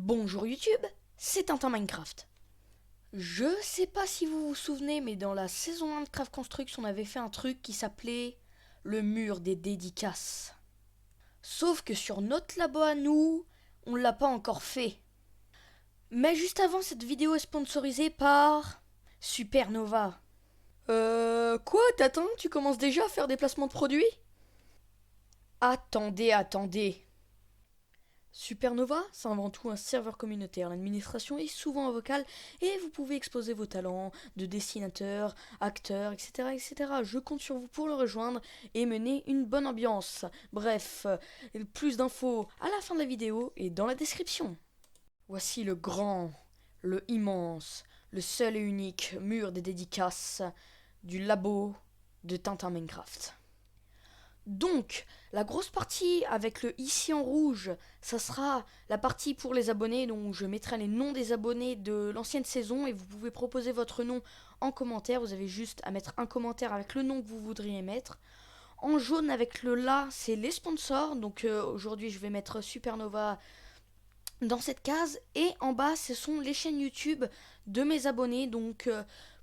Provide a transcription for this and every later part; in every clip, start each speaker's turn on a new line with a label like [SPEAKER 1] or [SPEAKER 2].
[SPEAKER 1] Bonjour YouTube, c'est Tintin Minecraft. Je sais pas si vous vous souvenez, mais dans la saison 1 de Craft Construx, on avait fait un truc qui s'appelait le mur des dédicaces. Sauf que sur notre labo à nous, on l'a pas encore fait. Mais juste avant, cette vidéo est sponsorisée par Supernova. Quoi, Tintin, tu commences déjà à faire des placements de produits? Attendez. Supernova, c'est avant tout un serveur communautaire. L'administration est souvent vocale et vous pouvez exposer vos talents de dessinateur, acteur, etc., etc. Je compte sur vous pour le rejoindre et mener une bonne ambiance. Bref, plus d'infos à la fin de la vidéo et dans la description. Voici le grand, le immense, le seul et unique mur des dédicaces du labo de Tintin Minecraft. Donc, la grosse partie avec le ici en rouge, ça sera la partie pour les abonnés, donc je mettrai les noms des abonnés de l'ancienne saison et vous pouvez proposer votre nom en commentaire. Vous avez juste à mettre un commentaire avec le nom que vous voudriez mettre. En jaune avec le là, c'est les sponsors, donc aujourd'hui je vais mettre Supernova dans cette case. Et en bas, ce sont les chaînes YouTube de mes abonnés. Donc,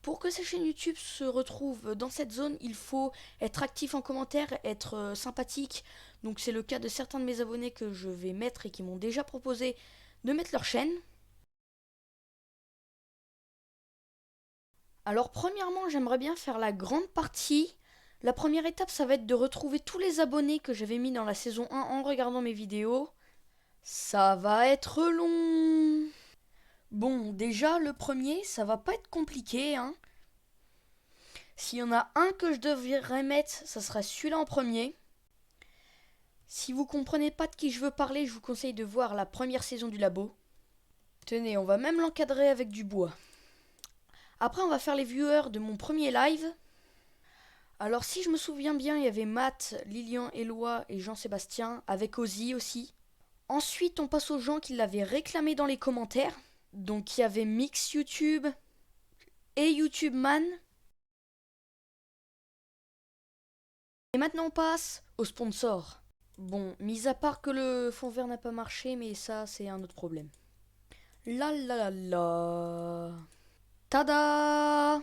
[SPEAKER 1] pour que ces chaînes YouTube se retrouvent dans cette zone, il faut être actif en commentaire, être sympathique. Donc, c'est le cas de certains de mes abonnés que je vais mettre et qui m'ont déjà proposé de mettre leur chaîne. Alors, premièrement, j'aimerais bien faire la grande partie. La première étape, ça va être de retrouver tous les abonnés que j'avais mis dans la saison 1 en regardant mes vidéos. Ça va être long. Bon, déjà, le premier, ça va pas être compliqué, hein. S'il y en a un que je devrais mettre, ça serait celui-là en premier. Si vous comprenez pas de qui je veux parler, je vous conseille de voir la première saison du labo. Tenez, on va même l'encadrer avec du bois. Après, on va faire les viewers de mon premier live. Alors, si je me souviens bien, il y avait Matt, Lilian, Eloi et Jean-Sébastien, avec Ozzy aussi. Ensuite, on passe aux gens qui l'avaient réclamé dans les commentaires. Donc, il y avait Mix YouTube et YouTube Man. Et maintenant, on passe aux sponsors. Bon, mis à part que le fond vert n'a pas marché, mais ça, c'est un autre problème. La la la la. Tada!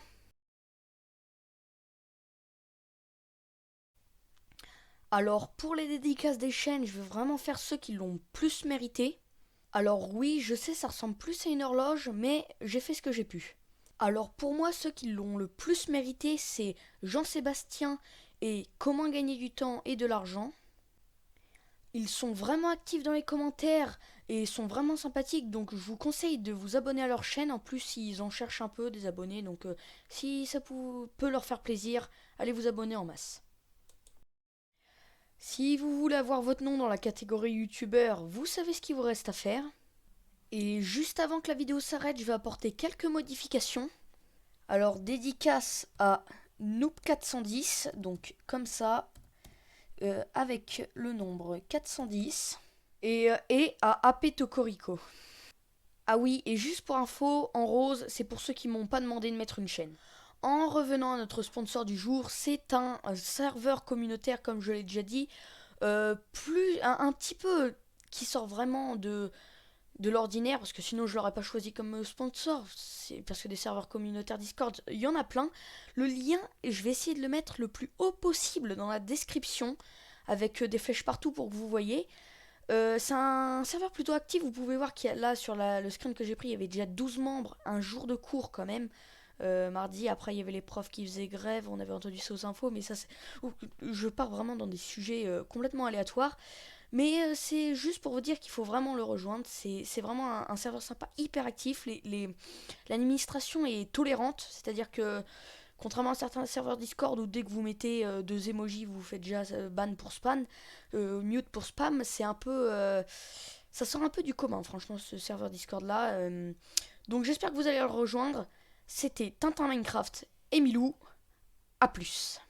[SPEAKER 1] Alors, pour les dédicaces des chaînes, je veux vraiment faire ceux qui l'ont plus mérité. Alors oui, je sais, ça ressemble plus à une horloge, mais j'ai fait ce que j'ai pu. Alors pour moi, ceux qui l'ont le plus mérité, c'est Jean-Sébastien et Comment gagner du temps et de l'argent. Ils sont vraiment actifs dans les commentaires et sont vraiment sympathiques, donc je vous conseille de vous abonner à leur chaîne. En plus, ils en cherchent un peu des abonnés, donc si ça peut leur faire plaisir, allez vous abonner en masse. Si vous voulez avoir votre nom dans la catégorie youtubeur, vous savez ce qu'il vous reste à faire. Et juste avant que la vidéo s'arrête, je vais apporter quelques modifications. Alors, dédicace à Noob410, donc comme ça, avec le nombre 410, et à AP Tocorico. Ah oui, et juste pour info, en rose, c'est pour ceux qui m'ont pas demandé de mettre une chaîne. En revenant à notre sponsor du jour, c'est un serveur communautaire, comme je l'ai déjà dit, un petit peu qui sort vraiment de l'ordinaire, parce que sinon je l'aurais pas choisi comme sponsor, c'est parce que des serveurs communautaires Discord, il y en a plein. Le lien, je vais essayer de le mettre le plus haut possible dans la description, avec des flèches partout pour que vous voyez. C'est un serveur plutôt actif, vous pouvez voir qu'il y a là sur le screen que j'ai pris, il y avait déjà 12 membres, un jour de cours quand même. Mardi, après il y avait les profs qui faisaient grève, on avait entendu ça aux infos, mais ça je pars vraiment dans des sujets complètement aléatoires. Mais c'est juste pour vous dire qu'il faut vraiment le rejoindre. C'est vraiment un serveur sympa, hyper actif. L'administration est tolérante, c'est-à-dire que contrairement à certains serveurs Discord où dès que vous mettez deux emojis, vous faites déjà ban pour spam, mute pour spam, c'est un peu... ça sort un peu du commun, franchement, ce serveur Discord là. Donc j'espère que vous allez le rejoindre. C'était Tintin Minecraft et Milou. A plus.